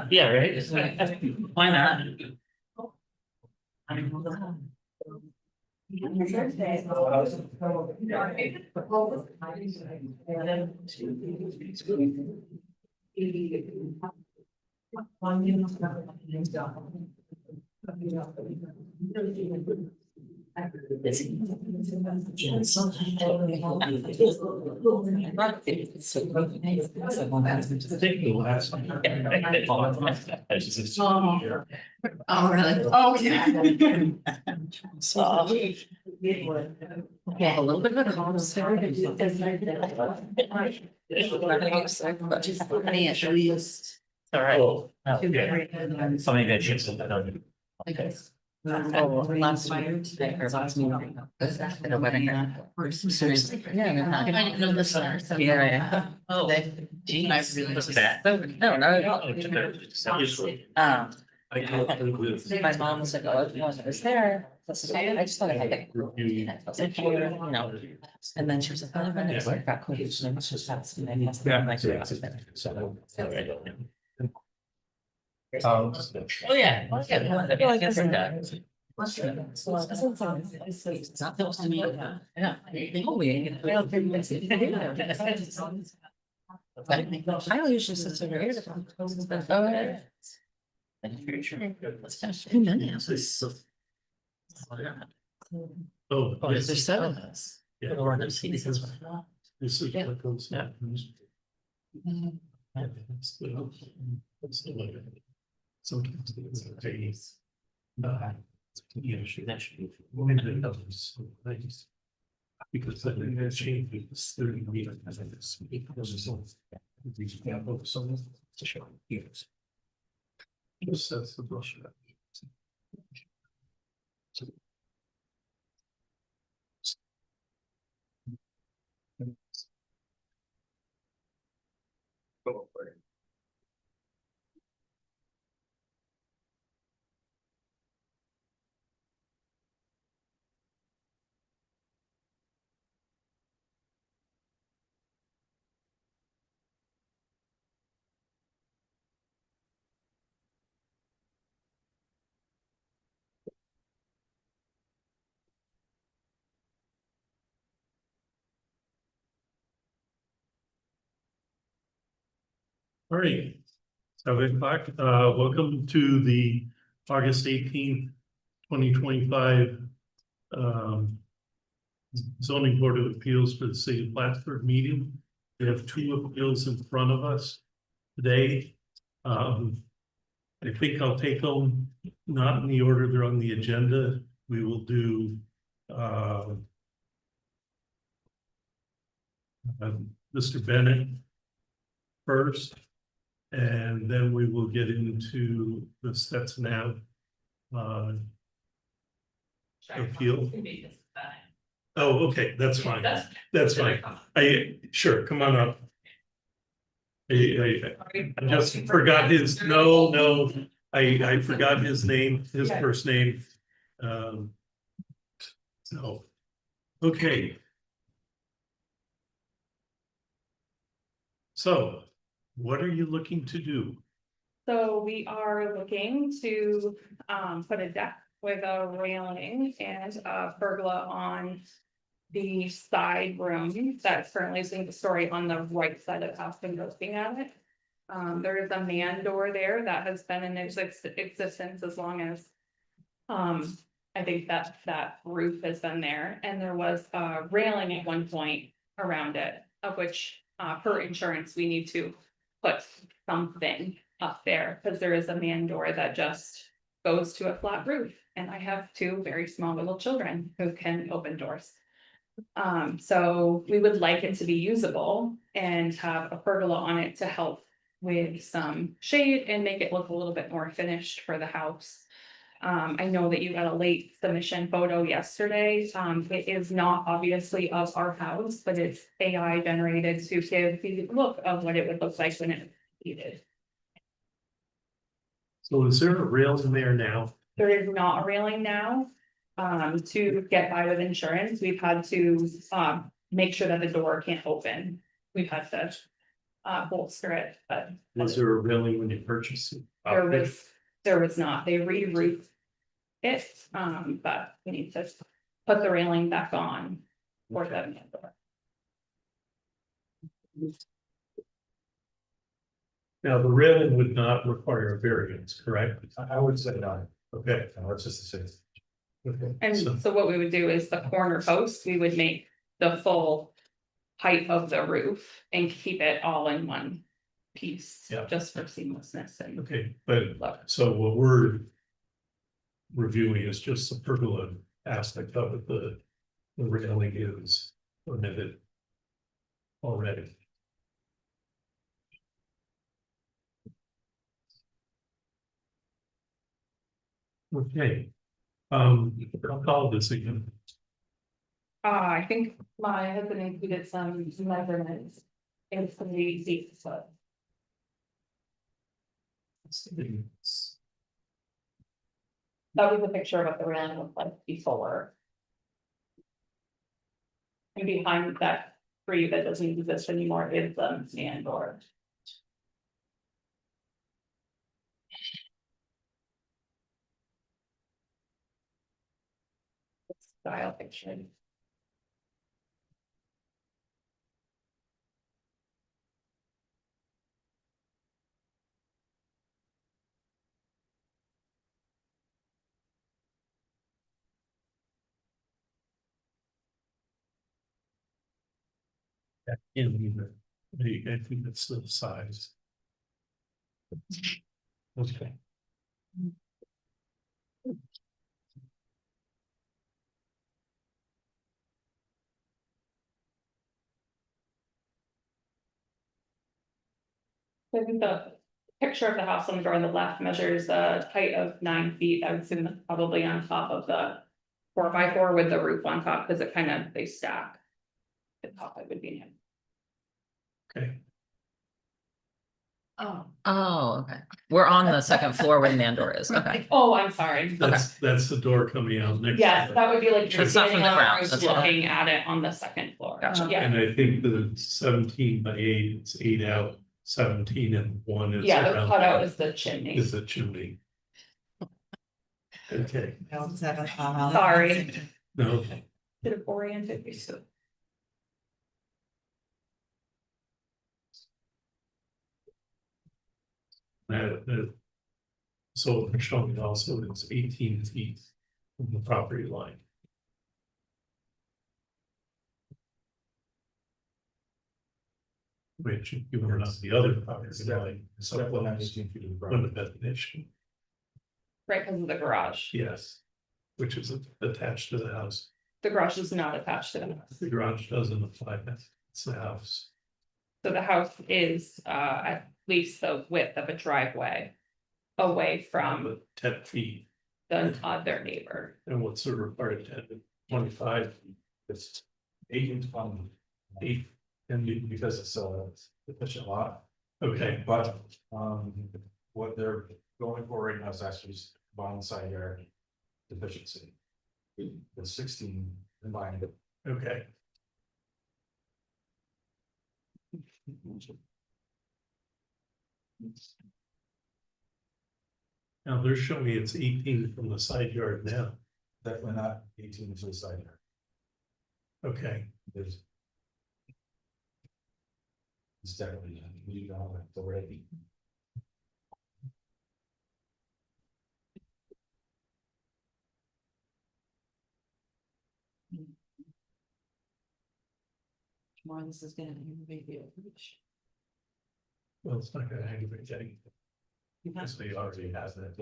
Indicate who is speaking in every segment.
Speaker 1: Yeah, right? Why not?
Speaker 2: Oh, really? Oh, yeah. Yeah, a little bit of a concert. Honey, at least.
Speaker 1: All right.
Speaker 2: Oh.
Speaker 1: Something that you said.
Speaker 2: Oh, last year, today, or last meeting. At a wedding. Seriously. Yeah. I didn't know this. Yeah, yeah.
Speaker 1: Oh,
Speaker 2: Gee, I really.
Speaker 1: What's that?
Speaker 2: No, not at all. My mom was like, oh, no, I was there. I just thought I had it. I was like, oh, you know. And then she was like, oh, I'm gonna work back quick. And it's just fast. And I guess I'm like,
Speaker 1: Oh, yeah. I feel like that's that.
Speaker 2: it's not supposed to be. Yeah. Oh, we. I don't usually sit over here. Oh, yeah. Too many of us.
Speaker 1: Oh,
Speaker 2: Oh,
Speaker 1: yes.
Speaker 2: there's seven of us.
Speaker 1: Yeah. Or the CDs as well.
Speaker 3: This is
Speaker 2: Yeah.
Speaker 3: what goes.
Speaker 1: Yeah.
Speaker 3: Sometimes it's okay.
Speaker 1: Yeah, sure, that should be.
Speaker 3: Nice. Because then they change it's 30 meters. I think it's because it's all. Yeah, both some to show years. Just that's the brush. All right. 7 o'clock. Welcome to the August 18th, 2025 zoning board of appeals for the city of Plattsburgh meeting. We have two appeals in front of us today. I think I'll take them not in the order they're on the agenda. We will do Mr. Bennett first, and then we will get into the Stetson Ave appeal. Oh, okay, that's fine. That's fine. Sure, come on up. I just forgot his, no, I forgot his name, his first name. So, okay. So, what are you looking to do?
Speaker 4: So we are looking to put a deck with a railing and a pergola on the side room that's currently seeing the story on the right side of the house and looking at it. There is a man door there that has been in existence as long as I think that roof has been there, and there was a railing at one point around it, of which per insurance, we need to put something up there, because there is a man door that just goes to a flat roof, and I have two very small little children who can open doors. So we would like it to be usable and have a pergola on it to help with some shade and make it look a little bit more finished for the house. I know that you got a late submission photo yesterday. It is not obviously of our house, but it's AI generated to give the look of what it would look like when it's completed.
Speaker 3: So is there a rail in there now?
Speaker 4: There is not a railing now. To get by with insurance, we've had to make sure that the door can't open. We've had to bolster it, but
Speaker 3: Was there a railing when you purchased it?
Speaker 4: there was not, they re-roofed it, but we need to put the railing back on for the main door.
Speaker 3: Now, the railing would not require a variance, correct?
Speaker 5: I would say no,
Speaker 3: Okay.
Speaker 5: no, it's just a six.
Speaker 3: Okay.
Speaker 4: And
Speaker 3: So-
Speaker 4: so what we would do is the corner posts, we would make the full height of the roof and keep it all in one piece.
Speaker 3: Yeah.
Speaker 4: Just for seamlessness and
Speaker 3: Okay, but
Speaker 4: look.
Speaker 3: so what we're reviewing is just the pergola aspect of it, the railing is permitted already. Okay, I'll call this again.
Speaker 4: I think my husband included some measurements. In some of these seats, so that was a picture of what the railing looked like before. And behind that tree that doesn't exist anymore is the stand door. Style picture.
Speaker 3: I think that's the size. Okay.
Speaker 4: So I think the picture of the house on the door on the left measures a height of 9 feet. I would assume that's probably on top of the 4x4 with the roof on top, because it kind of, they stack. The top it would be in.
Speaker 3: Okay,
Speaker 2: Oh, okay. We're on the second floor where the man door is. Okay.
Speaker 4: Oh, I'm sorry.
Speaker 3: that's the door coming out next.
Speaker 4: Yes, that would be like you're
Speaker 2: It's not from
Speaker 4: standing
Speaker 2: the
Speaker 4: on the
Speaker 2: ground,
Speaker 4: roof
Speaker 2: that's all.
Speaker 4: looking at it on the second floor.
Speaker 2: Gotcha.
Speaker 4: Yeah,
Speaker 3: And I think the 17 by 8, it's 8 out, 17 and 1 is.
Speaker 4: yeah, the
Speaker 3: around
Speaker 4: cutout
Speaker 3: there.
Speaker 4: is the chimney.
Speaker 3: Is the chimney. Okay,
Speaker 4: Sorry.
Speaker 3: no,
Speaker 4: Should have oriented you so.
Speaker 3: that. So they're showing also it's 18 feet from the property line. Which you were on the other property line,
Speaker 5: It's
Speaker 3: so
Speaker 5: definitely not
Speaker 3: close,
Speaker 5: 18 feet of the
Speaker 3: on the
Speaker 5: ground.
Speaker 3: definition,
Speaker 4: Right, because of the garage.
Speaker 3: yes. Which is attached to the house,
Speaker 4: The garage is not attached to the house.
Speaker 3: the garage doesn't apply, it's the house.
Speaker 4: So the house is at least the width of a driveway. Away from
Speaker 3: But 10 feet,
Speaker 4: the other neighbor.
Speaker 3: and what's the required 10, 25,
Speaker 5: It's 18 to 20.
Speaker 3: 8, and you,
Speaker 5: Because it's a efficient lot,
Speaker 3: okay,
Speaker 5: but what they're going for right now is actually combined side yard deficiency. The 16 combined.
Speaker 3: okay. Now they're showing me it's 18 from the side yard now,
Speaker 5: Definitely not 18 to the side yard.
Speaker 3: okay,
Speaker 5: There's. It's definitely, you know, it's already.
Speaker 2: Tomorrow this is gonna aggravate you.
Speaker 3: well, it's not gonna aggravate anything. Because they already has that,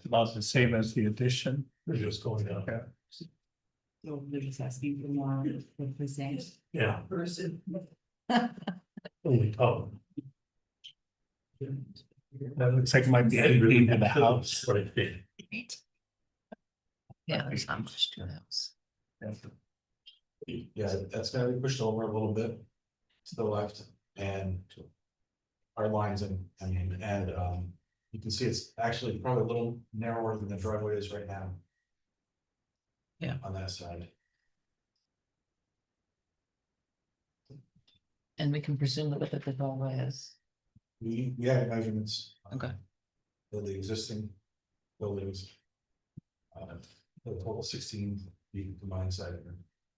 Speaker 6: About the same as the addition.
Speaker 3: they're just going up,
Speaker 6: Yeah.
Speaker 2: So they're just asking for more with the same.
Speaker 3: yeah,
Speaker 2: Person.
Speaker 3: only taller.
Speaker 6: That looks like it might be anything to the house.
Speaker 3: Right there.
Speaker 2: Yeah, there's not much to the house.
Speaker 5: Yeah, that's gonna be pushed over a little bit to the left and. Our lines and you can see it's actually probably a little narrower than the driveway is right now.
Speaker 2: Yeah.
Speaker 5: On that side.
Speaker 2: And we can presume that what the doorway is.
Speaker 5: We had measurements.
Speaker 2: Okay.
Speaker 5: Of the existing buildings. The total 16 feet combined side yard.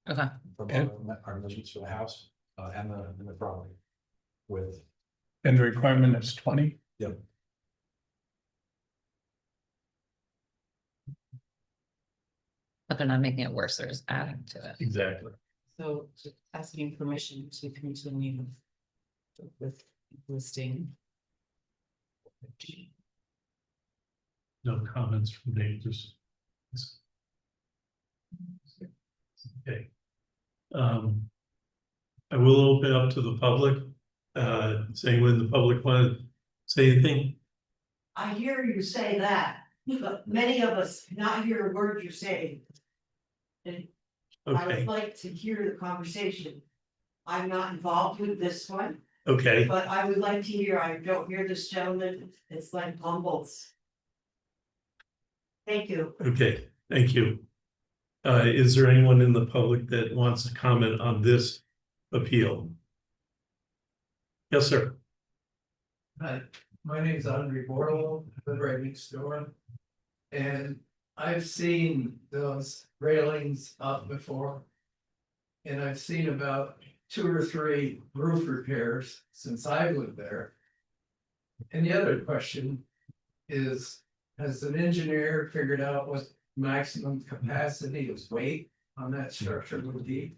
Speaker 2: Okay.
Speaker 5: From
Speaker 6: And-
Speaker 5: our measurements for the house, and the property. With,
Speaker 6: And the requirement is 20?
Speaker 5: yep,
Speaker 2: But they're not making it worse, they're just adding to it.
Speaker 3: Exactly.
Speaker 7: So asking permission to continue with listing.
Speaker 3: No comments from neighbors. Okay. I will open up to the public. Does anyone in the public want to say anything?
Speaker 8: I hear you say that, but many of us not hear a word you're saying. And I
Speaker 3: Okay,
Speaker 8: would like to hear the conversation. I'm not involved with this one,
Speaker 3: okay,
Speaker 8: but I would like to hear, I don't hear this gentleman, it's like mumbles. Thank you.
Speaker 3: okay, thank you. Is there anyone in the public that wants to comment on this appeal? Yes, sir.
Speaker 9: Hi, my name's Andre Bordello, I live right next door. And I've seen those railings up before. And I've seen about 2 or 3 roof repairs since I lived there. And the other question is, has an engineer figured out what maximum capacity of weight on that structure would be?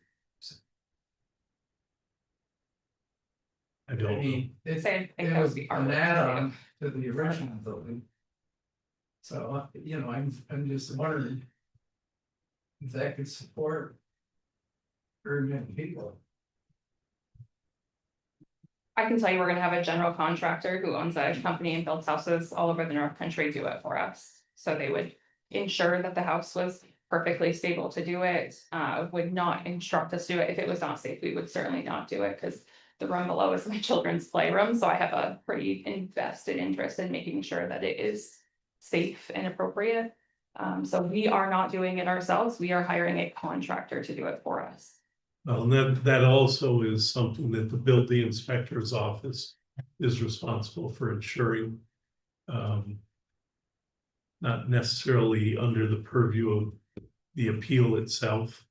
Speaker 3: I
Speaker 9: I
Speaker 3: don't know.
Speaker 9: mean, it's
Speaker 4: So I think
Speaker 9: it
Speaker 4: that
Speaker 9: was
Speaker 4: would be our
Speaker 9: an
Speaker 4: work to
Speaker 9: add-on to the original building. So, you know, I'm just wondering. If that could support. Very many people.
Speaker 4: I can tell you, we're gonna have a general contractor who owns a company and builds houses all over the North Country do it for us. So they would ensure that the house was perfectly stable to do it, would not instruct us to do it. If it was not safe, we would certainly not do it, because the room below is my children's playroom, so I have a pretty invested interest in making sure that it is safe and appropriate. So we are not doing it ourselves, we are hiring a contractor to do it for us.
Speaker 3: Well, and that also is something that the building inspector's office is responsible for ensuring. Not necessarily under the purview of the appeal itself.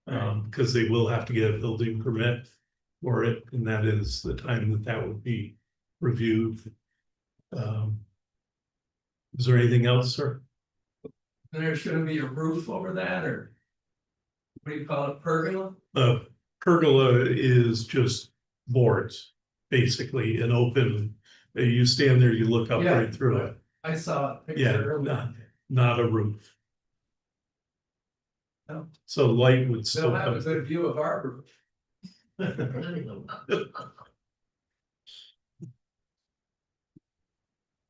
Speaker 3: Because they will have to get a building permit for it, and that is the time that would be reviewed. Is there anything else, sir?
Speaker 9: There's gonna be a roof over that, or? What do you call it, pergola?
Speaker 3: Pergola is just boards, basically an open, you stand there, you look up
Speaker 9: Yeah.
Speaker 3: right through it.
Speaker 9: I saw a
Speaker 3: Yeah,
Speaker 9: picture earlier.
Speaker 3: not a roof.
Speaker 9: No.
Speaker 3: So light would still
Speaker 9: They'll have a
Speaker 3: come.
Speaker 9: good view of our roof.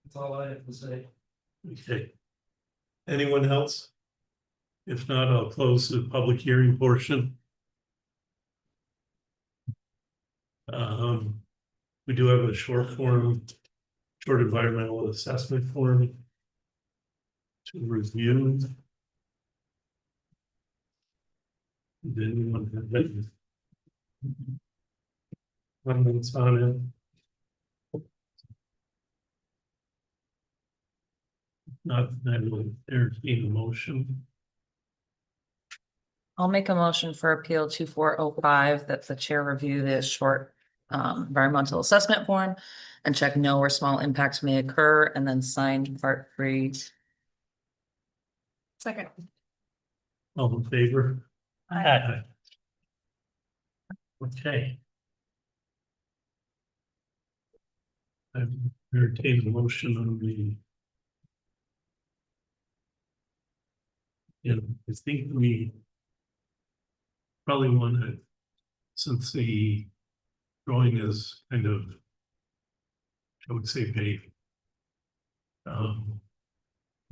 Speaker 9: That's all I have to say.
Speaker 3: Okay. Anyone else? If not, I'll close the public hearing portion. We do have a short environmental assessment form to review. Did anyone have any comments on it? Not, I will entertain a motion.
Speaker 2: I'll make a motion for appeal 2405 that the chair review this short environmental assessment form and check no or small impacts may occur and then sign part 3.
Speaker 7: Second.
Speaker 3: All in favor?
Speaker 6: Aye.
Speaker 3: Okay. I've entertained a motion on the. I think we. Probably want to, since the drawing is kind of. I would say vague.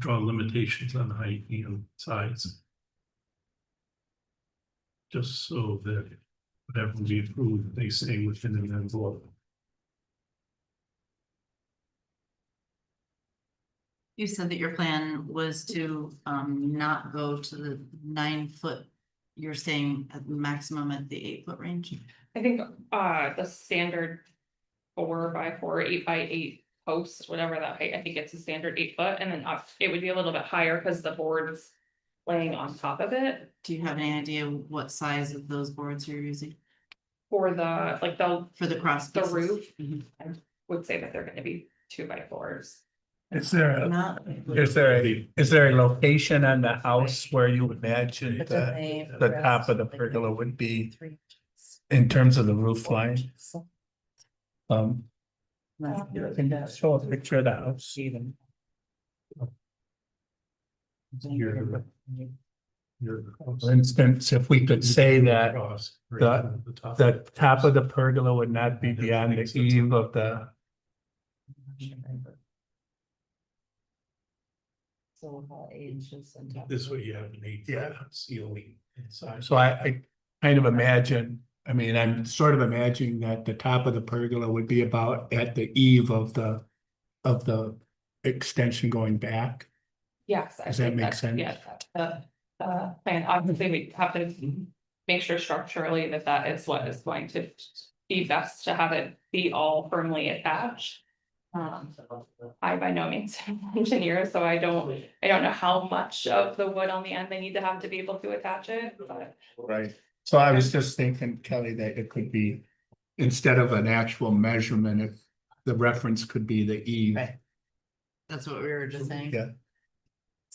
Speaker 3: Draw limitations on height and size. Just so that whatever we approve, they stay within an envelope.
Speaker 7: You said that your plan was to not go to the 9-foot you're saying at maximum at the 8 foot range?
Speaker 4: I think, the standard 4x4, 8x8 post, whatever that height, I think it's a standard 8 foot, and then up, it would be a little bit higher because the board's laying on top of it.
Speaker 7: Do you have any idea what size of those boards you're using
Speaker 4: For the, like,
Speaker 7: for the cross
Speaker 4: the
Speaker 7: pieces?
Speaker 4: roof,
Speaker 7: Mhm.
Speaker 4: I would say that they're gonna be 2x4s.
Speaker 6: Is there,
Speaker 7: Not.
Speaker 6: is there a location on the house where you imagine
Speaker 2: But then
Speaker 6: that
Speaker 2: they
Speaker 6: the top of the pergola would be in terms of the roof line? Can you show a picture of the house? For instance, if we could say that the top of the pergola would not be beyond the eave of the,
Speaker 2: So how 8 inches on top.
Speaker 3: This way you have an 8 foot
Speaker 6: Yeah.
Speaker 3: ceiling inside.
Speaker 6: so I kind of imagine, I mean, I'm sort of imagining that the top of the pergola would be about at the eve of the extension going back.
Speaker 4: Yes. I
Speaker 6: Does that
Speaker 4: think
Speaker 6: make
Speaker 4: that's-
Speaker 6: sense?
Speaker 4: Yes, and obviously we have to make sure structurally that that is what is going to be best to have it be all firmly attached. I by no means am an engineer, so I don't know how much of the wood on the end they need to have to be able to attach it, but.
Speaker 6: Right. So I was just thinking, Kelly, that it could be, instead of an actual measurement, if the reference could be the eve.
Speaker 7: Right. That's what we were just saying.
Speaker 6: Yeah.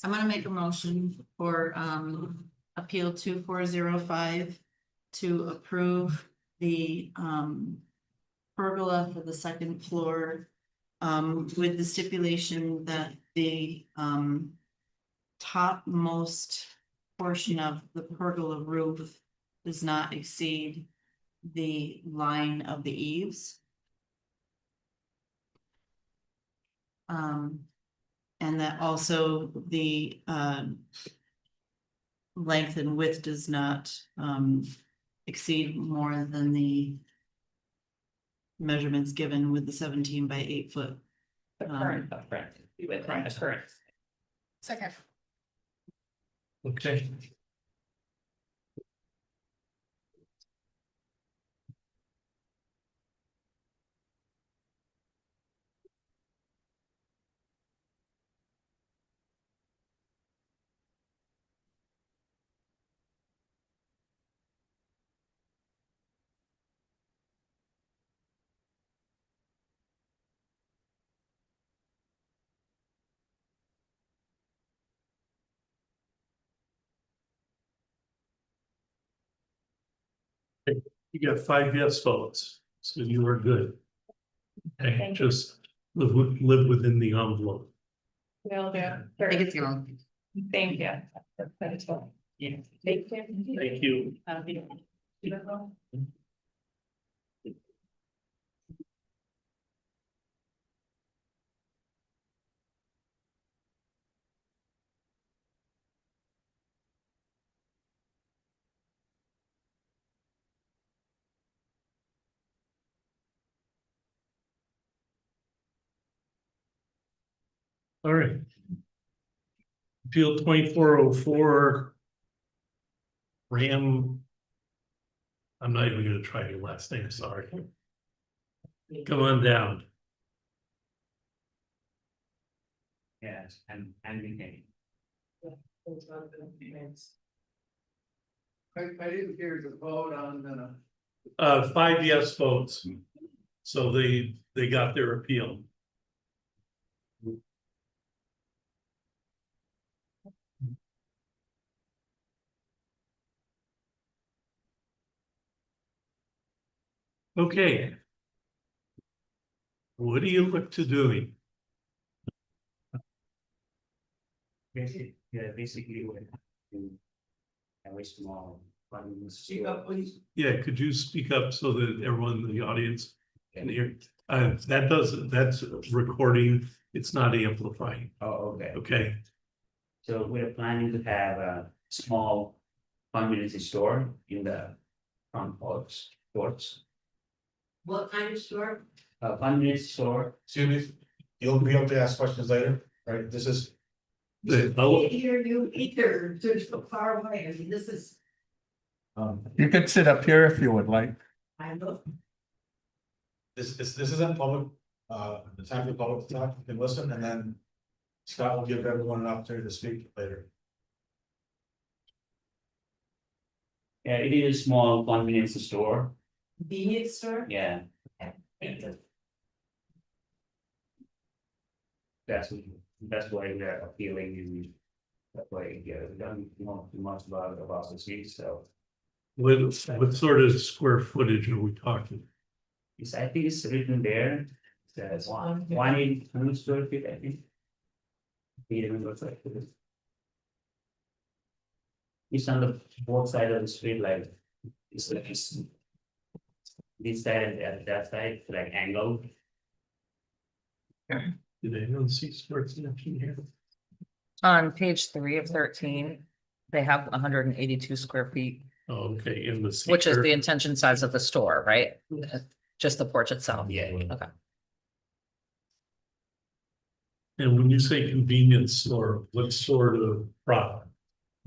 Speaker 7: I'm gonna make a motion for appeal 2405 to approve the pergola for the second floor. With the stipulation that the topmost portion of the pergola roof does not exceed the line of the eaves. And that also the length and width does not exceed more than the measurements given with the 17 by 8 foot.
Speaker 4: The current footprint, with the current.
Speaker 7: Second.
Speaker 3: Okay. You got 5 yes votes, so you are good. Okay,
Speaker 4: Thank you.
Speaker 3: just live within the envelope.
Speaker 4: Will do.
Speaker 7: I think it's going.
Speaker 4: Thank you. That's all.
Speaker 7: Yeah.
Speaker 4: Thank you.
Speaker 3: Thank you. All right. Appeal 2404. Ram. I'm not even gonna try your last name, sorry. Come on down.
Speaker 1: Yes, and we can.
Speaker 9: I didn't hear the vote on
Speaker 3: 5 yes votes. So they got their appeal. Okay. What do you look to doing?
Speaker 1: Basically, what a very small.
Speaker 8: Speak up, please.
Speaker 3: Yeah, could you speak up so that everyone in the audience can hear? That's recording, it's not amplifying,
Speaker 1: Oh, okay.
Speaker 3: okay?
Speaker 1: So we're planning to have a small convenience store in the front porch.
Speaker 8: What kind of store?
Speaker 1: A convenience store.
Speaker 5: Excuse me, you'll be able to ask questions later, right? This is.
Speaker 3: The-
Speaker 8: Can't hear you either, they're so far away, I mean, this is.
Speaker 6: You could sit up here if you would like.
Speaker 8: I look,
Speaker 5: This isn't public, the time for the public to talk, you can listen, and then Scott will give everyone an opportunity to speak later.
Speaker 1: Yeah, it is a small convenience store,
Speaker 8: convenience store,
Speaker 1: yeah. And that's why we are appealing and that's why, yeah, we don't know too much about the street, so.
Speaker 3: What sort of square footage are we talking?
Speaker 1: It's, I think it's written there, it's 180 square feet, I think. We remember what it is. It's on the both side of the street, like, it's like, this side and that side, like angled.
Speaker 3: Do they don't see sports in here?
Speaker 2: On page 3 of 13, they have 182 square feet,
Speaker 3: Oh, okay, in the.
Speaker 2: which is
Speaker 3: center.
Speaker 2: the intention size of the store, right? Just the porch itself.
Speaker 1: Yeah.
Speaker 2: Okay.
Speaker 3: And when you say convenience store, what sort of product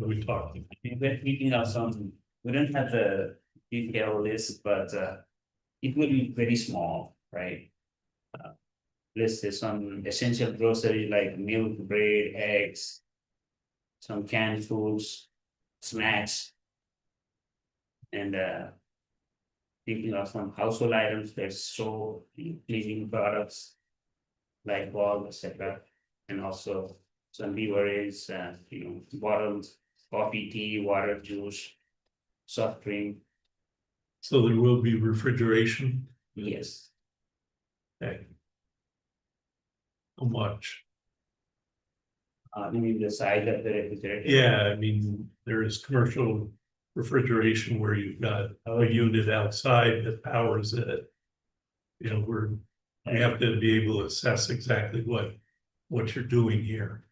Speaker 3: are we talking?
Speaker 1: We're thinking of some, we don't have the detail list, but it will be very small, right? Listed some essential grocery like milk, bread, eggs, some canned foods, snacks. And thinking of some household items, there's soap, cleaning products, like bulb, etc. And also some beverages, bottles, coffee, tea, water, juice, soft drink,
Speaker 3: So there will be refrigeration,
Speaker 1: yes.
Speaker 3: okay. How much?
Speaker 1: I mean, the size of the refrigerator.
Speaker 3: Yeah, I mean, there is commercial refrigeration where you've got a unit outside that powers it. You know, we have to be able to assess exactly what you're doing here.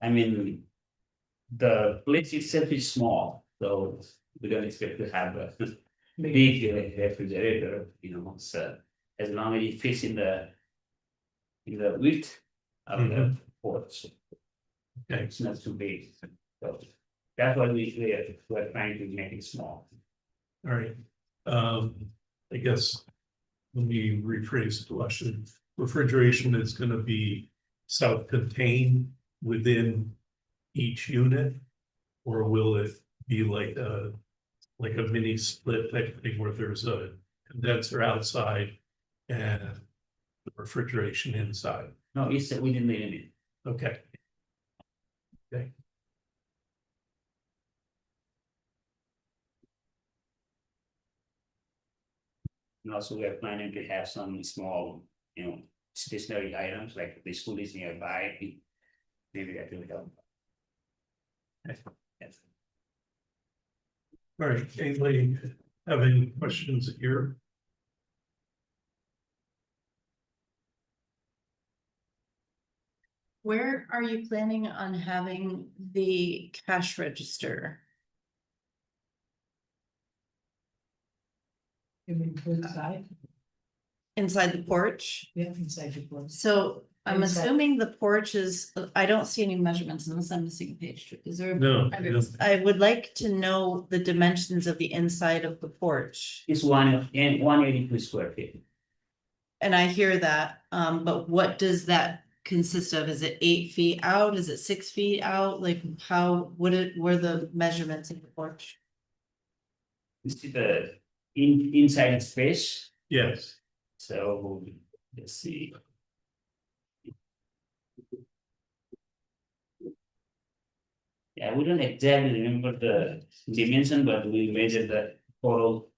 Speaker 1: I mean, the place itself is small, so we don't expect to have a big refrigerator, so as long as it fits in the width of the porch.
Speaker 3: Okay.
Speaker 1: It's not too big, so that's why we're trying to make it small.
Speaker 3: All right, I guess. Let me rephrase the question. Refrigeration is gonna be self-contained within each unit? Or will it be like a mini split type thing where there's a condenser outside and the refrigeration inside?
Speaker 1: No, it's within the unit.
Speaker 3: Okay. Okay.
Speaker 1: And also we're planning to have some small, stationary items, like the school is nearby. Maybe that will help. Yes.
Speaker 3: All right, anybody have any questions here?
Speaker 7: Where are you planning on having the cash register?
Speaker 8: you mean inside,
Speaker 7: Inside the porch?
Speaker 8: yeah, inside your porch.
Speaker 7: So I'm
Speaker 8: Inside.
Speaker 7: assuming the porch is, I don't see any measurements unless I'm missing a page. Is there?
Speaker 3: No,
Speaker 7: I would like to know the dimensions of the inside of the porch.
Speaker 1: It's 182 square feet.
Speaker 7: And I hear that, but what does that consist of? Is it 8 feet out? Is it 6 feet out? Like how, were the measurements of the porch?
Speaker 1: You see the inside space,
Speaker 3: yes,
Speaker 1: so let's see. Yeah, we don't exactly remember the dimension, but we measured the total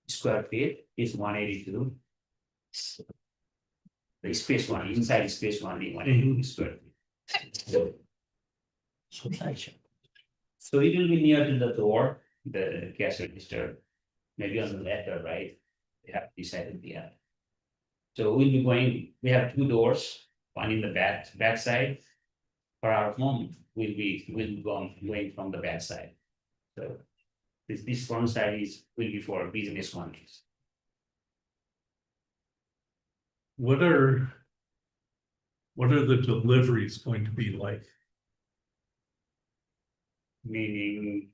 Speaker 1: square feet is 182. The space one, inside space one, 182 square feet. So it will be near to the door, the cash register, maybe on the left or right. We have decided yet. So we'll be going, we have 2 doors, one in the back side. For our home, we'll be going from the back side. So this front side will be for business ones.
Speaker 3: what are the deliveries going to be like?
Speaker 1: Meaning,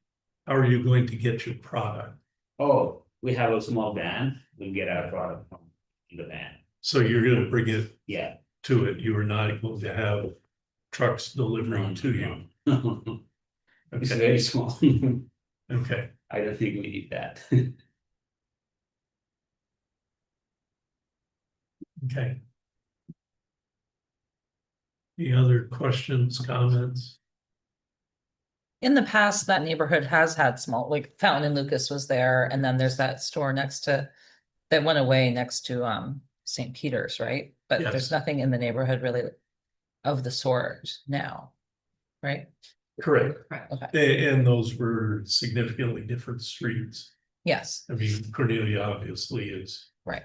Speaker 3: How are you going to get your product?
Speaker 1: Oh, we have a small van, we'll get our product from the van,
Speaker 3: So you're gonna bring it
Speaker 1: yeah.
Speaker 3: to it, you are not going to have trucks delivering to you.
Speaker 1: No. It's
Speaker 3: Okay,
Speaker 1: very small.
Speaker 3: okay.
Speaker 1: I don't think we need that.
Speaker 3: Okay. Any other questions, comments?
Speaker 2: In the past, that neighborhood has had small, like Fountain and Lucas was there, and then there's that store next to. That went away next to St. Peter's, right? But
Speaker 3: Yes.
Speaker 2: there's nothing in the neighborhood really. Of the sort now, right?
Speaker 3: Correct.
Speaker 2: Okay,
Speaker 3: And those were significantly different streets.
Speaker 2: yes,
Speaker 3: I mean, Cornelia obviously
Speaker 2: right.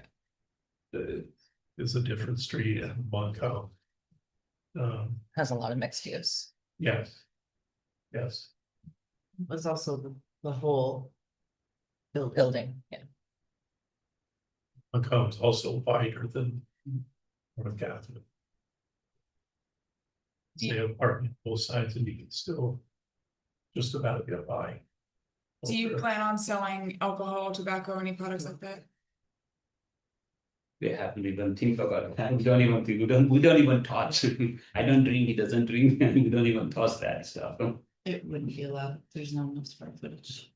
Speaker 3: is a different street and Bunko.
Speaker 2: Has a lot of mixed use.
Speaker 3: Yes. Yes,
Speaker 7: Was also the whole.
Speaker 2: Building, yeah.
Speaker 3: Bunko is also wider than North Catherine. They have parking both sides and you can still just about get by.
Speaker 10: Do you plan on selling alcohol, tobacco, any products like that?
Speaker 1: We haven't even think about that, we don't even think, we don't even touch. I don't drink, he doesn't drink, and we don't even touch that stuff.
Speaker 7: It wouldn't be allowed, there's no enough square footage.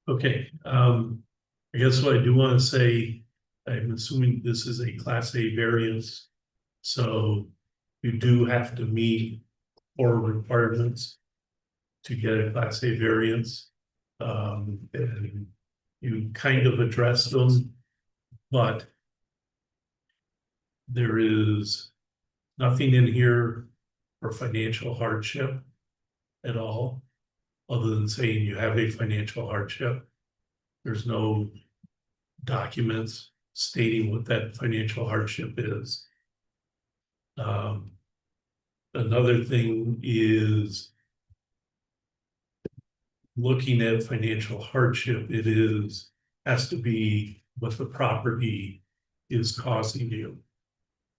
Speaker 3: Okay, I guess what I do want to say, I'm assuming this is a Class A variance. So you do have to meet 4 requirements to get a Class A variance. And you kind of addressed them, but there is nothing in here for financial hardship at all, other than saying you have a financial hardship. There's no documents stating what that financial hardship is. Another thing is looking at financial hardship, has to be what the property is causing you.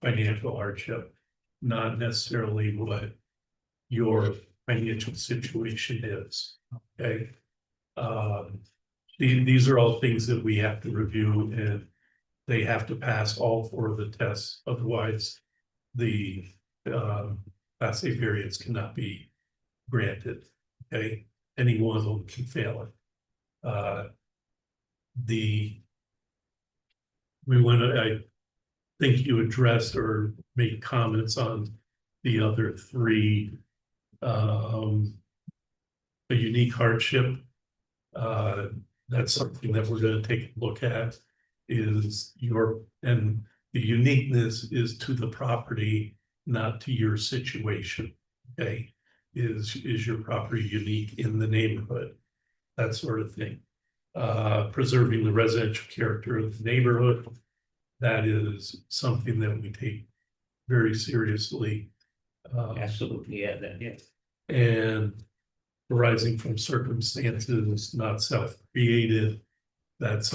Speaker 3: Financial hardship, not necessarily what your financial situation is, okay? These are all things that we have to review and they have to pass all 4 of the tests, otherwise the Class A variance cannot be granted, okay? Any one of them can fail it. I think you addressed or made comments on the other 3. A unique hardship. That's something that we're going to take a look at, and the uniqueness is to the property, not to your situation. Okay, is your property unique in the neighborhood? That sort of thing. Preserving the residential character of the neighborhood. That is something that we take very seriously.
Speaker 1: Absolutely, yeah, that, yes.
Speaker 3: And arising from circumstances not self-created, that's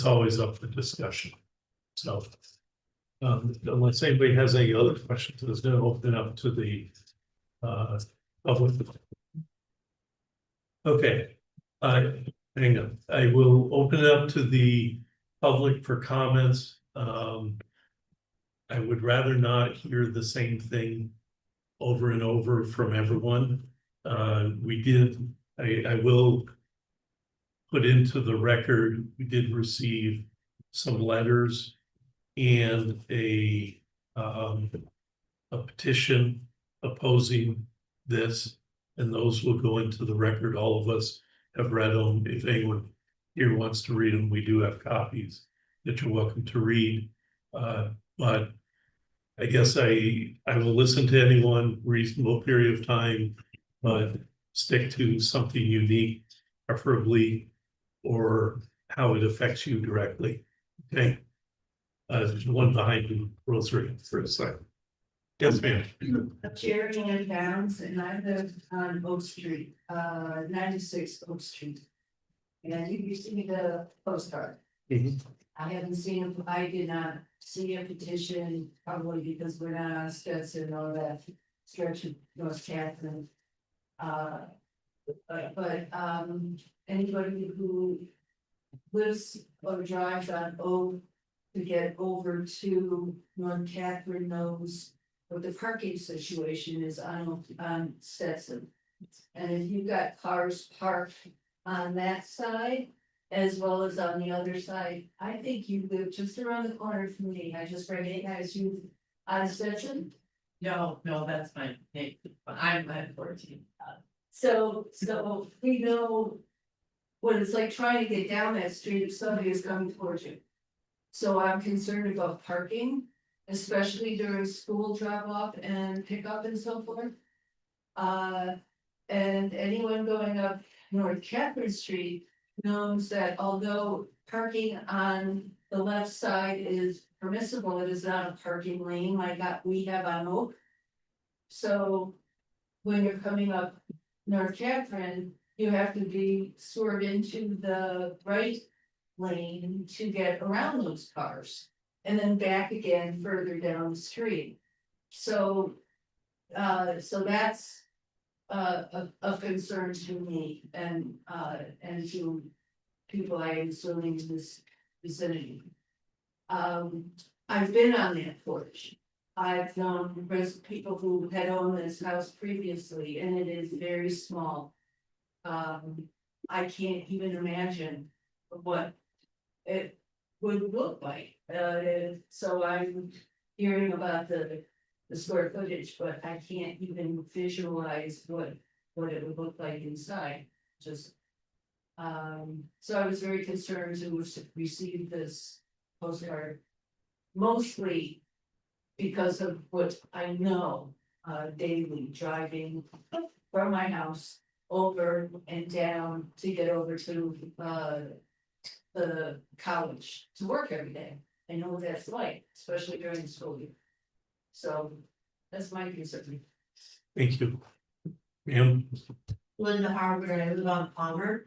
Speaker 3: always up for discussion. So unless anybody has any other questions, it's going to open up to the public. Okay, hang on. I will open it up to the public for comments. I would rather not hear the same thing over and over from everyone. I will put into the record, we did receive some letters and a petition opposing this, and those will go into the record. All of us have read them. If anyone here wants to read them, we do have copies that you're welcome to read. But I guess I will listen to anyone reasonable period of time, but stick to something unique, preferably, or how it affects you directly. Okay. There's one behind you, Rosary, for a second. Yes, ma'am.
Speaker 8: Jerry Ann Downs, and I live on Oak Street, 96 Oak Street. And you used to be the postcard. I haven't seen, I did not see a petition, probably because we're not on Stetson or that stretch of North Catherine. But anybody who lives or drives on Oak to get over to North Catherine knows what the parking situation is on Stetson. And if you've got cars parked on that side, as well as on the other side, I think you live just around the corner from me. I just recognize you on Stetson.
Speaker 11: No, that's fine. Hey, I'm at 14.
Speaker 8: So we know what it's like trying to get down that street if somebody is coming towards you. So I'm concerned about parking, especially during school drop off and pickup and so forth. And anyone going up North Catherine Street knows that although parking on the left side is permissible, it is not a parking lane like we have on Oak. So when you're coming up North Catherine, you have to be swerved into the right lane to get around those cars. And then back again further down the street. So that's a concern to me and to people I am assuming in this vicinity. I've been on that porch. I've known people who had owned this house previously, and it is very small. I can't even imagine what it would look like. So I'm hearing about the square footage, but I can't even visualize what it would look like inside, just. So I was very concerned to receive this postcard, mostly because of what I know, daily driving from my house over and down to get over to, the college to work every day. I know what that's like, especially during the school year. So that's my concern.
Speaker 3: Thank you. Ma'am,
Speaker 8: Linda Harvard, I live on Palmer.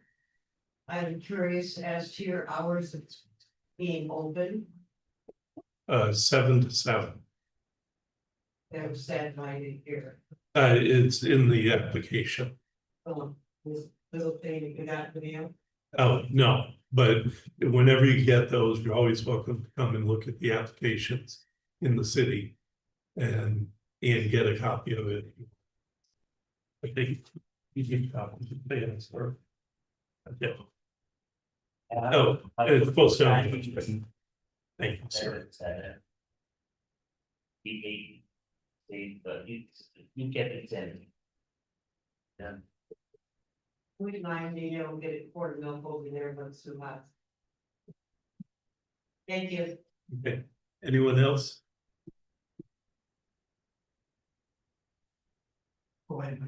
Speaker 8: I'm curious as to your hours of being open.
Speaker 3: 7 to 7.
Speaker 8: That was said by here.
Speaker 3: It's in the application.
Speaker 8: Little thing you got video.
Speaker 3: Oh, no, but whenever you get those, you're always welcome to come and look at the applications in the city. And get a copy of it. I think you need copies of the answer. Yeah. Oh, it's full stop. Thank you, sir.
Speaker 1: But you get it then. Yeah.
Speaker 8: Wouldn't mind being able to get a quart of milk over there, but it's too hot. Thank you.
Speaker 3: Okay, anyone else?
Speaker 9: Go ahead.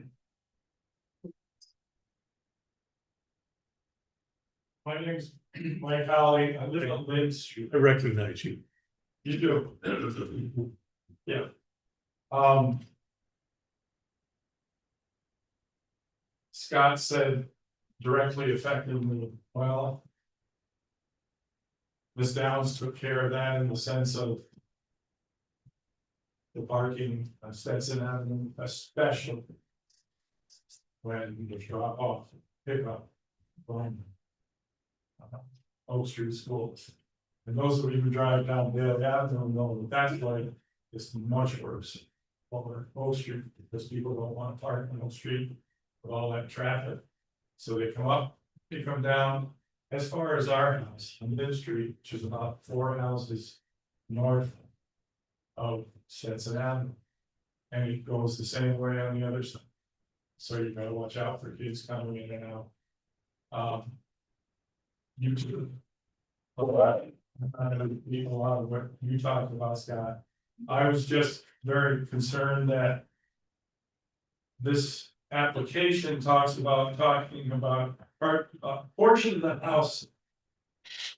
Speaker 5: My name's Mike Holly, I live on Lynn Street.
Speaker 3: I recognize you.
Speaker 5: You do. Yeah. Scott said directly affecting me, well. Ms. Downs took care of that in the sense of. The parking on Stetson Avenue, especially. When you drop off, pick up. From. Oak Street schools. And those of you who drive down Dale Avenue know that that's like, it's much worse. Over Oak Street, because people don't want to park on Oak Street with all that traffic. So they come up, they come down, as far as our house on Mid Street, which is about 4 houses north of Stetson Avenue. And it goes the same way on the other side. So you gotta watch out for kids coming in and out. You too. A lot of what you talked about, Scott. I was just very concerned that. This application talking about a portion of the house.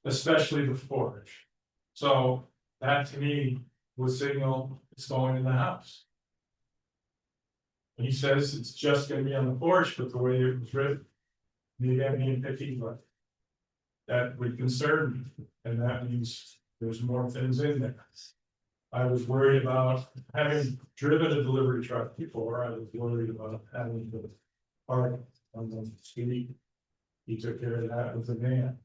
Speaker 5: Especially the porch. So that to me would signal it's going in the house. He says it's just gonna be on the porch, but the way it was written. Maybe I'm being picky, but. that would concern me, and that means there's more things in there. I was worried about having driven a delivery truck before, I was worried about having to park on the street. He took care of that with the van.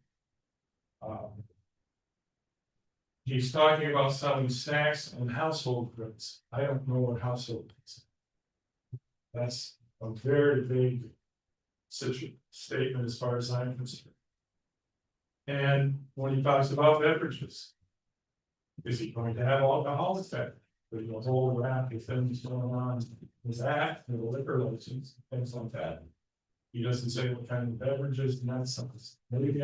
Speaker 5: He's talking about selling snacks and household goods. I don't know what household goods. That's a very big statement as far as I'm concerned. And when he talks about beverages, is he going to have alcohol effect? There's a whole raft of things going on with that, and the liquor license, things like that. He doesn't say what kind of beverages, and that's something. Maybe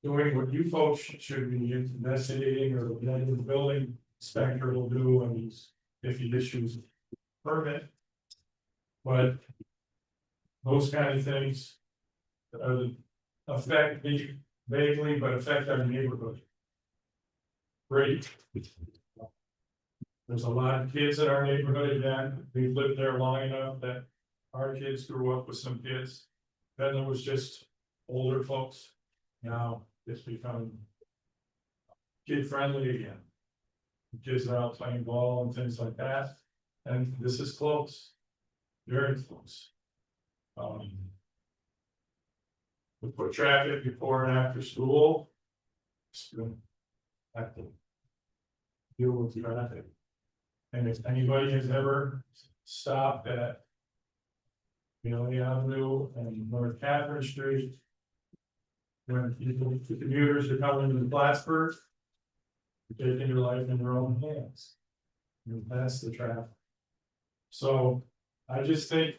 Speaker 5: doing what you folks should be investigating, or the building inspector will do, and if he issues a permit. But those kind of things affect me vaguely, but affect our neighborhood. Great. There's a lot of kids in our neighborhood again. We've lived there long enough that our kids grew up with some kids. Then there was just older folks. Now it's become kid friendly again. The kids are out playing ball and things like that. And this is close. Very close. We put traffic before and after school. Have to deal with traffic. And if anybody has ever stopped at Bailey Avenue and North Catherine Street, when the commuters are coming to Plattsburgh, you're taking your life in your own hands. And that's the traffic. So I just think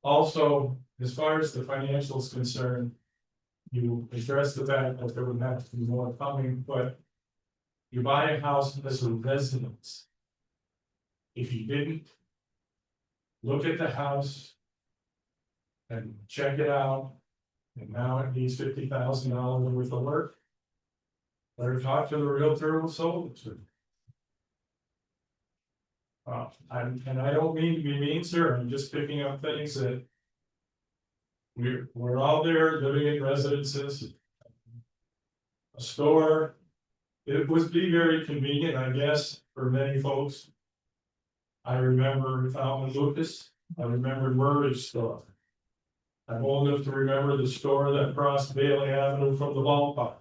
Speaker 5: also, as far as the financial is concerned, you address the fact that there would have to be more coming, but you buy a house as a residence. If you didn't, look at the house and check it out, and now it needs $50,000 worth of work. Better talk to the realtor who sold it to you. And I don't mean to be mean, sir, I'm just picking up things that we're all there living in residences. A store, it would be very convenient, I guess, for many folks. I remember Fountain Lucas, I remember Murray's store. I'm old enough to remember the store that crossed Bailey Avenue from the ballpark.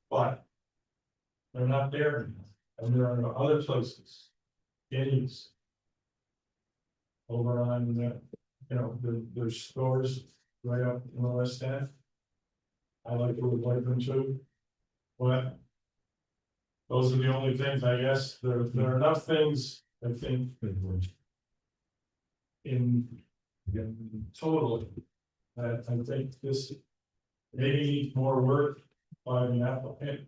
Speaker 5: But they're not there anymore, and there are other places. Games. Over on there's stores right up in the West End. I like to like them too. But those are the only things, I guess, there are enough things, I think, in total, that I think this maybe needs more work by the applicant.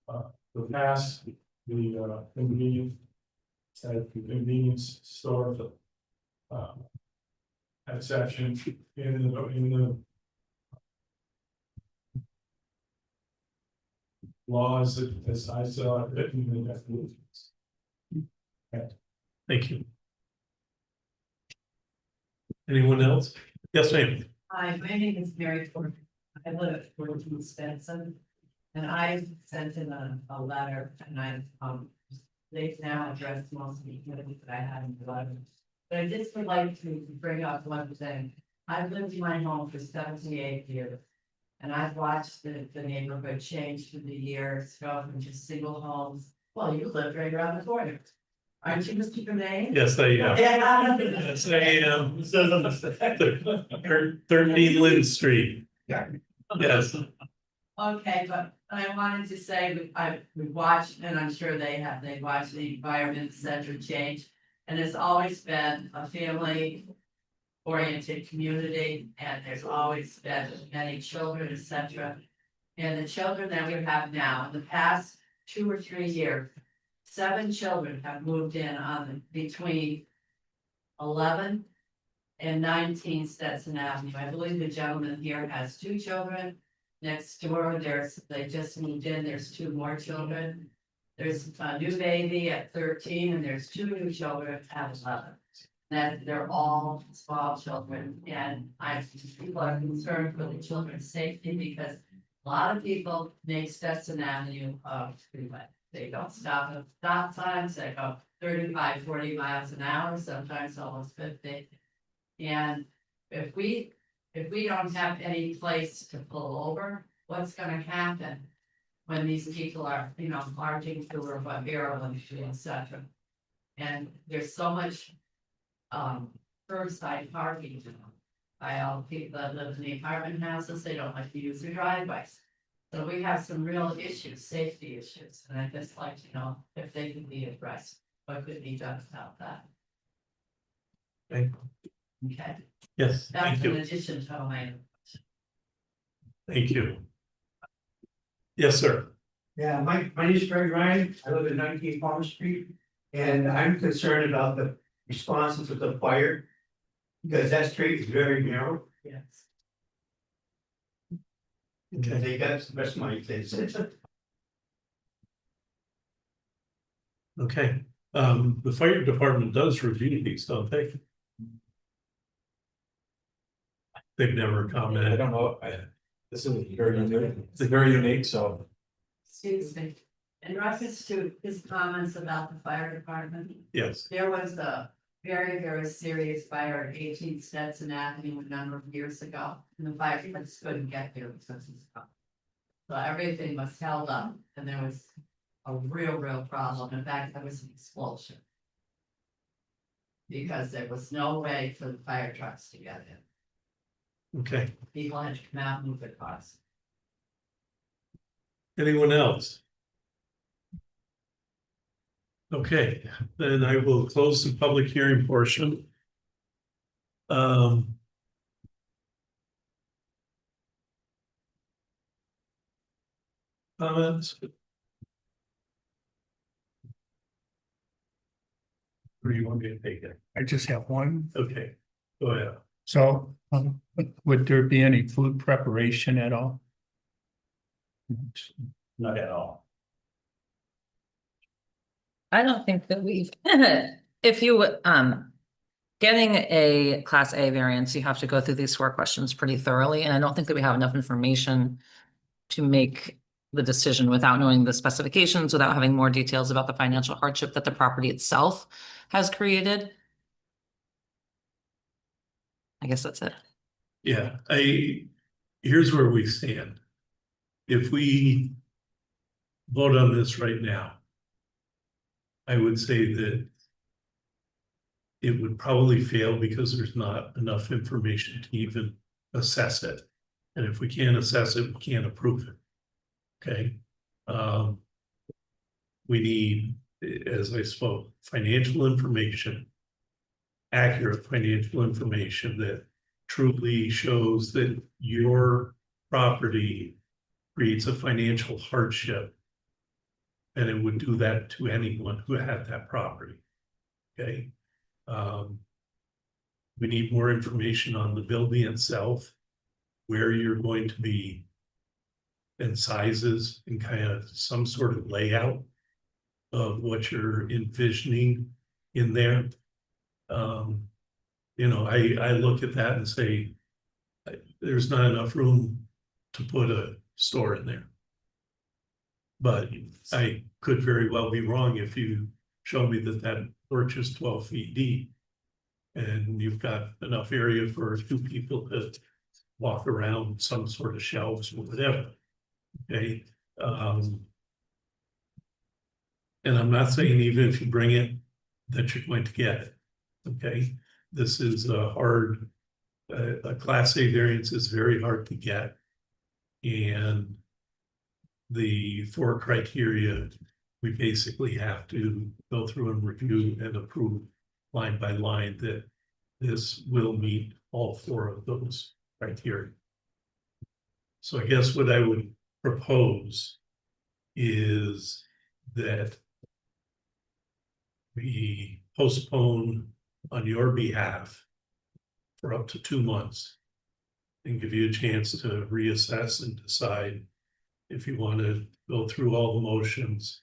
Speaker 5: To pass the convenience store exception in the laws as I saw it written in the definitions.
Speaker 3: Thank you. Anyone else? Yes, ma'am.
Speaker 11: Hi, my name is Mary Ford. I live at 14 Spencer. And I sent in a letter, and they've now addressed most of the committees that I had in the letter. But I just would like to bring up one thing. I've lived in my home for 78 years. And I've watched the neighborhood change through the years, go from just single homes. Well, you live right around the corner. Aren't you, Mr. Germain?
Speaker 3: Yes, I am. Yes, I am. It says on the 13 Lynn Street.
Speaker 11: Yeah.
Speaker 3: Yes.
Speaker 11: Okay, but I wanted to say, we watched, and I'm sure they watched the environment center change. And it's always been a family oriented community, and there's always been many children, etc. And the children that we have now, in the past 2 or 3 years, 7 children have moved in between 11 and 19 Stetson Avenue. I believe the gentleman here has 2 children. Next door, they just moved in, there's 2 more children. There's a new baby at 13, and there's 2 new children at 11. That they're all small children, and people are concerned for the children's safety because A lot of people make Stetson Avenue a freeway. They don't stop at stop signs, they go 35, 40 miles an hour, sometimes almost 50. And if we don't have any place to pull over, what's gonna happen? When these people are, marching through or what Maryland, et cetera. And there's so much curbside parking now. By all the people that live in the apartment houses, they don't like to use their driveways. So we have some real issues, safety issues, and I'd just like to know if they can be addressed, what could be done about that.
Speaker 3: Okay.
Speaker 11: Okay,
Speaker 3: Yes,
Speaker 11: that's
Speaker 3: thank
Speaker 11: in
Speaker 3: you,
Speaker 11: addition to my.
Speaker 3: thank you. Yes, sir.
Speaker 12: Yeah, my name is Greg Ryan, I live at 19 Palmer Street, and I'm concerned about the responses to the fire. Because that street is very narrow,
Speaker 11: Yes.
Speaker 3: Okay.
Speaker 12: they got the rest of my things.
Speaker 3: Okay, the fire department does review these, don't they? They've never
Speaker 13: I
Speaker 3: commented.
Speaker 13: don't know, this is very unique, it's very unique, so.
Speaker 11: Excuse me, in reference to his comments about the fire department,
Speaker 3: Yes,
Speaker 11: there was a very, very serious fire at 18 Stetson Avenue a number of years ago, and the fire department couldn't get there because of stuff. So everything was held up, and there was a real problem. In fact, there was an explosion. Because there was no way for the fire trucks to get in.
Speaker 3: okay.
Speaker 11: People had to come out and move their cars.
Speaker 3: Anyone else? Okay, then I will close the public hearing portion. Comments? Or do you want me to take it?
Speaker 6: I just have one.
Speaker 3: Okay, go ahead.
Speaker 6: So, would there be any food preparation at all?
Speaker 1: Not at all.
Speaker 2: I don't think that we've, if you, getting a class A variance, you have to go through these 4 questions pretty thoroughly, and I don't think that we have enough information to make the decision without knowing the specifications, without having more details about the financial hardship that the property itself has created. I guess that's it.
Speaker 3: Yeah, here's where we stand. If we vote on this right now, I would say that it would probably fail because there's not enough information to even assess it. And if we can't assess it, we can't approve it. Okay. We need, as I spoke, financial information, accurate financial information that truly shows that your property creates a financial hardship. And it would do that to anyone who had that property. Okay. We need more information on the building itself, where you're going to be, and sizes, and kind of some sort of layout of what you're envisioning in there. I look at that and say, there's not enough room to put a store in there. But I could very well be wrong if you show me that that porch is 12 feet deep. And you've got enough area for 2 people to walk around, some sort of shelves or whatever. Okay. And I'm not saying even if you bring it, that you're going to get it. Okay. This is a hard, a class A variance is very hard to get. And the 4 criteria, we basically have to go through and review and approve line by line that this will meet all 4 of those criteria. So I guess what I would propose is that we postpone on your behalf for up to 2 months and give you a chance to reassess and decide if you want to go through all the motions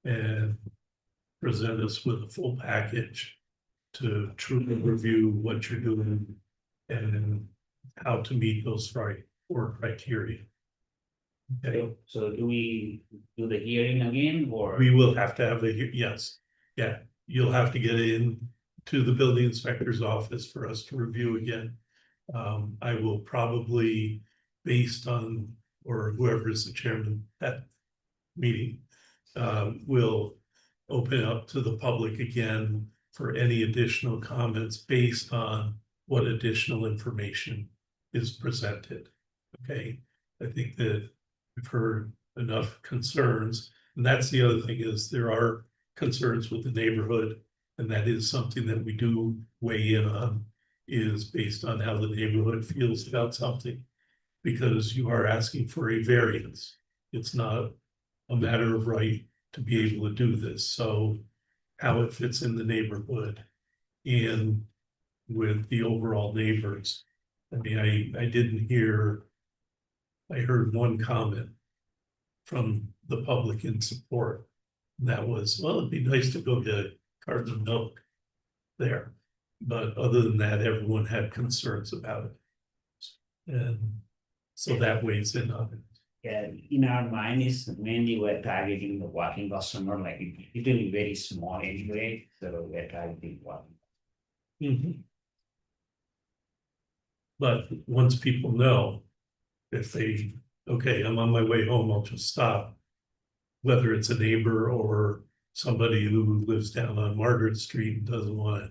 Speaker 3: and present us with a full package to truly review what you're doing and how to meet those 4 criteria. Okay,
Speaker 1: So do we do the hearing again or?
Speaker 3: we will have to have yes, yeah, you'll have to get in to the building inspector's office for us to review again. I will probably, based on, or whoever is the chairman at meeting, will open up to the public again for any additional comments based on what additional information is presented. Okay, I think that we've heard enough concerns, and that's the other thing is there are concerns with the neighborhood, and that is something that we do weigh in on, is based on how the neighborhood feels about something. Because you are asking for a variance. It's not a matter of right to be able to do this, so how it fits in the neighborhood and with the overall neighbors. I mean, I didn't hear, I heard one comment from the public in support. That was, well, it'd be nice to go get a carton of milk there. But other than that, everyone had concerns about it. And so that weighs in on it.
Speaker 1: Yeah, in our mind is mainly we're targeting the walking customer, like it will be very small anyway, so we're targeting walking.
Speaker 3: Mhm. But once people know, if they, okay, I'm on my way home, I'll just stop. Whether it's a neighbor or somebody who lives down on Margaret Street and doesn't want to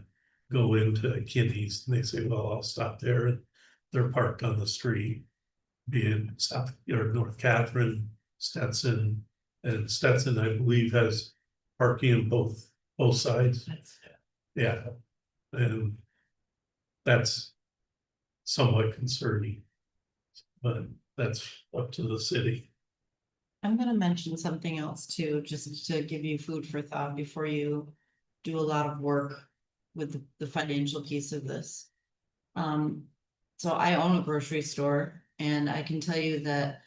Speaker 3: go into Kinney's, and they say, well, I'll stop there, and they're parked on the street. Be in South or North Catherine, Stetson, and Stetson, I believe, has parking on both sides. Yeah, and that's somewhat concerning. But that's up to the city.
Speaker 7: I'm gonna mention something else too, just to give you food for thought before you do a lot of work with the financial piece of this. So I own a grocery store and I can tell you that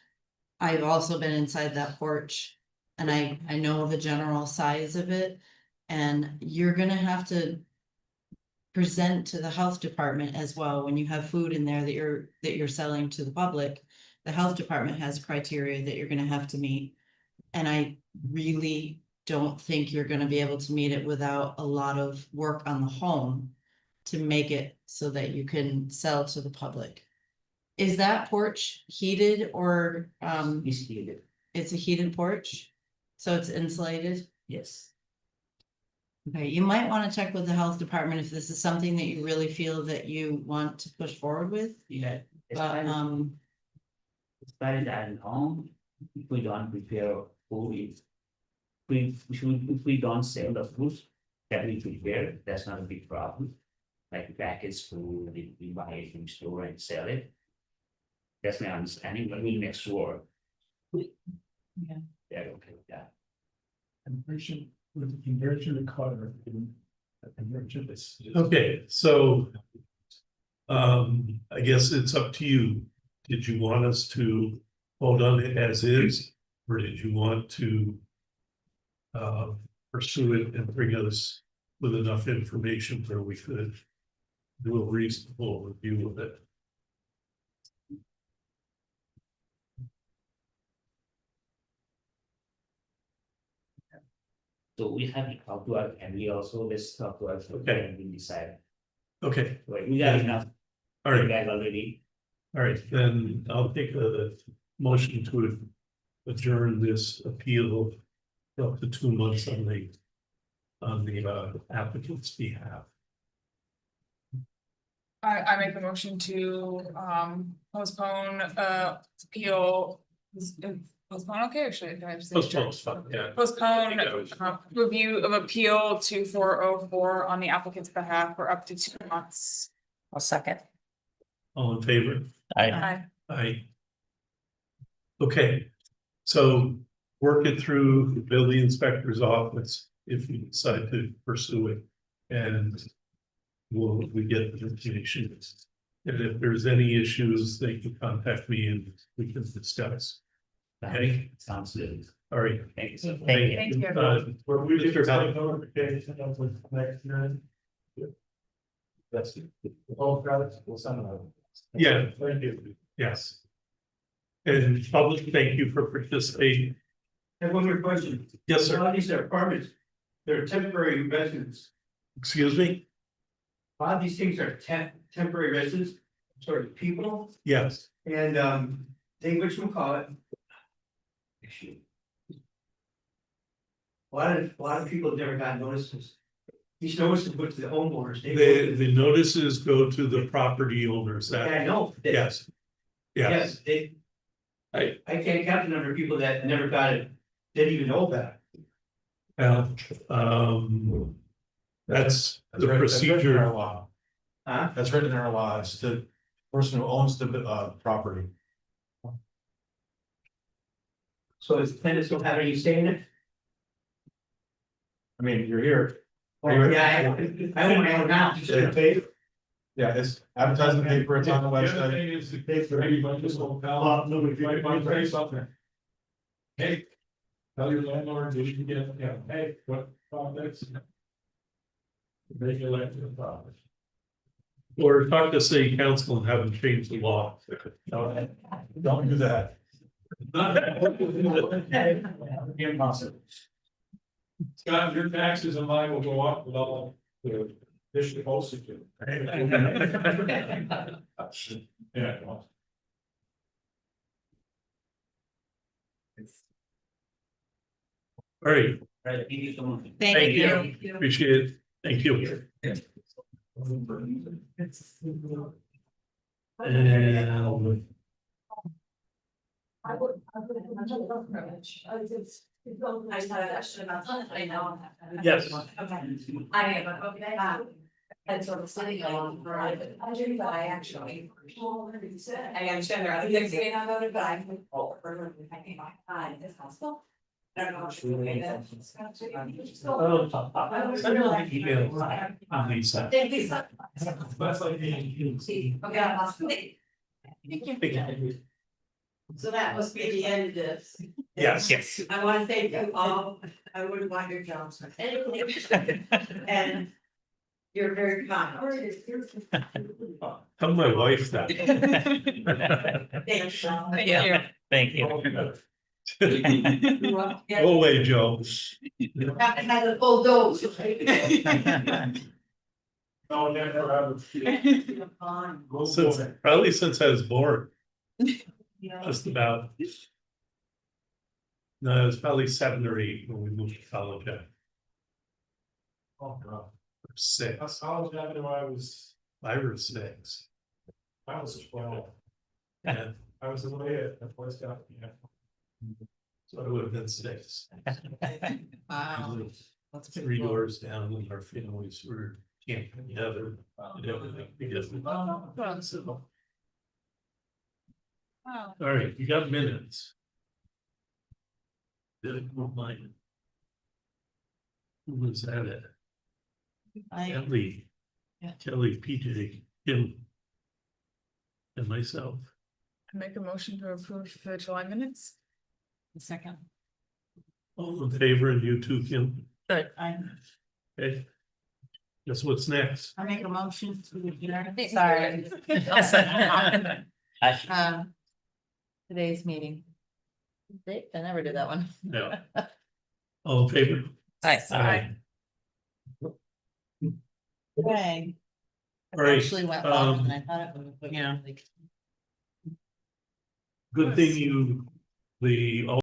Speaker 7: I've also been inside that porch and I know the general size of it. And you're gonna have to present to the health department as well, when you have food in there that you're selling to the public. The health department has criteria that you're gonna have to meet. And I really don't think you're gonna be able to meet it without a lot of work on the home to make it so that you can sell to the public. Is that porch heated or,
Speaker 1: It's heated,
Speaker 7: it's a heated porch? So it's insulated?
Speaker 1: yes.
Speaker 7: Okay, you might wanna check with the health department if this is something that you really feel that you want to push forward with.
Speaker 1: Yeah. As
Speaker 7: But,
Speaker 1: far as at home, if we don't prepare food, if we don't sell the food that we prepare, that's not a big problem. Like packaged food, we buy it from store and sell it. That's my understanding, but we'll make sure.
Speaker 7: Yeah.
Speaker 1: They're okay with that.
Speaker 5: Conversion, with the conversion to color. A conversion is.
Speaker 3: Okay, so. I guess it's up to you. Did you want us to vote on it as is, or did you want to? Pursue it and bring us with enough information where we could do a reasonable review of it.
Speaker 1: So we have to talk to our family also, let's talk to our family
Speaker 3: Okay.
Speaker 1: and we decide.
Speaker 3: Okay,
Speaker 1: Right, we got enough
Speaker 3: all right,
Speaker 1: feedback already.
Speaker 3: all right, then I'll take a motion to adjourn this appeal up to 2 months on the applicant's behalf.
Speaker 10: I make the motion to postpone appeal. Postpone, okay, or should I just say?
Speaker 3: Postpone, yeah.
Speaker 10: Postpone
Speaker 3: I think that was-
Speaker 10: review of appeal 2404 on the applicant's behalf for up to 2 months.
Speaker 2: I'll second.
Speaker 3: All in favor?
Speaker 10: Aye.
Speaker 3: Aye. Okay, so work it through the building inspector's office if you decide to pursue it. And we get the information. And if there's any issues, they can contact me and we can discuss. Okay.
Speaker 1: Sounds good.
Speaker 3: All right.
Speaker 1: Thank you so much.
Speaker 10: Thank you.
Speaker 5: Were we just about notification of the next time?
Speaker 13: That's it. Oh, got it. We'll send it out.
Speaker 3: Yeah.
Speaker 5: Thank you.
Speaker 3: Yes. And public, thank you for participating.
Speaker 12: And one more question.
Speaker 3: Yes,
Speaker 12: A
Speaker 3: sir.
Speaker 12: lot of these are apartments, they're temporary residents.
Speaker 3: Excuse me?
Speaker 12: A lot of these things are temporary residents, sort of people,
Speaker 3: Yes.
Speaker 12: and they, whatchamacallit. A lot of people never got notices. These notices go to the homeowners. They go to
Speaker 3: The notices go to the property owners.
Speaker 12: Yeah, I
Speaker 3: That,
Speaker 12: know. They-
Speaker 3: yes. Yes.
Speaker 12: Yes, they.
Speaker 3: I-
Speaker 12: I can't count the number of people that never got it, didn't even know about it.
Speaker 3: Well, that's the procedure.
Speaker 13: Law.
Speaker 12: Huh?
Speaker 13: That's written in our law. It's the person who owns the property.
Speaker 12: So is tenants don't have any say in it?
Speaker 13: I mean, you're here.
Speaker 12: Yeah, I own it now.
Speaker 13: Yeah, it's advertised in the paper, it's on the
Speaker 5: The other
Speaker 13: website.
Speaker 5: thing is the case for anybody just won't tell. Right, want to say something. Hey, tell your landlord, you can get, yeah, hey, what profits? Make your life a profit.
Speaker 3: Or talk to city council and have them change the law.
Speaker 13: Don't do that.
Speaker 5: Impossible. Scott, your taxes and mine will go up with all the additional postage. Yeah. well,
Speaker 3: All right,
Speaker 1: Right, thank you so much.
Speaker 7: Thank
Speaker 3: you.
Speaker 7: you.
Speaker 3: appreciate it. Thank you. And
Speaker 11: I just had a question about something, I know.
Speaker 3: yes,
Speaker 11: Okay, I am, okay, and sort of sitting along, right, I do, but I actually. I understand there are other things getting on about it, but I think, I think I, it's possible. I don't know. if you made that.
Speaker 3: send me an email on Lisa.
Speaker 11: Thank you, sir.
Speaker 5: That's like the.
Speaker 11: Okay, I'm possibly. So that must be the end of this.
Speaker 3: Yes.
Speaker 11: I want to thank you all. I wouldn't want your jobs. And you're very kind.
Speaker 3: Tell my wife that.
Speaker 11: Thanks, Sean.
Speaker 2: Thank you.
Speaker 1: Thank you.
Speaker 3: Go away, Joe.
Speaker 11: Haven't had a full dose.
Speaker 5: No, never ever.
Speaker 3: Since, probably since I was born, just about. No, it was probably 7 or 8 when we moved to college.
Speaker 5: Oh, God.
Speaker 3: Or 6,
Speaker 5: I was having when I was
Speaker 3: 5 or 6.
Speaker 5: 12.
Speaker 3: And
Speaker 5: I was away at the Boy Scout. Yeah.
Speaker 3: so it would have been 6.
Speaker 7: Wow.
Speaker 3: We lived
Speaker 7: That's pretty
Speaker 3: 3
Speaker 7: cool.
Speaker 3: doors down and our families were camping together and everything. Because
Speaker 10: Wow.
Speaker 3: all right, you got minutes. Did it move mine? Who was that at? Kelly.
Speaker 7: Yeah.
Speaker 3: Kelly, PJ, Kim. And myself.
Speaker 10: Make a motion to approve the July minutes.
Speaker 7: The second.
Speaker 3: All in favor, and you too, Kim?
Speaker 7: I
Speaker 3: Okay. Guess what's next?
Speaker 7: make a motion to adjourn. Sorry. Today's meeting. I never did that one.
Speaker 3: No. All in favor?
Speaker 2: Hi.
Speaker 3: Aye.
Speaker 7: Okay.
Speaker 3: All right,
Speaker 7: Actually went longer than I thought it would, but
Speaker 2: yeah.
Speaker 7: like.
Speaker 3: good thing you, the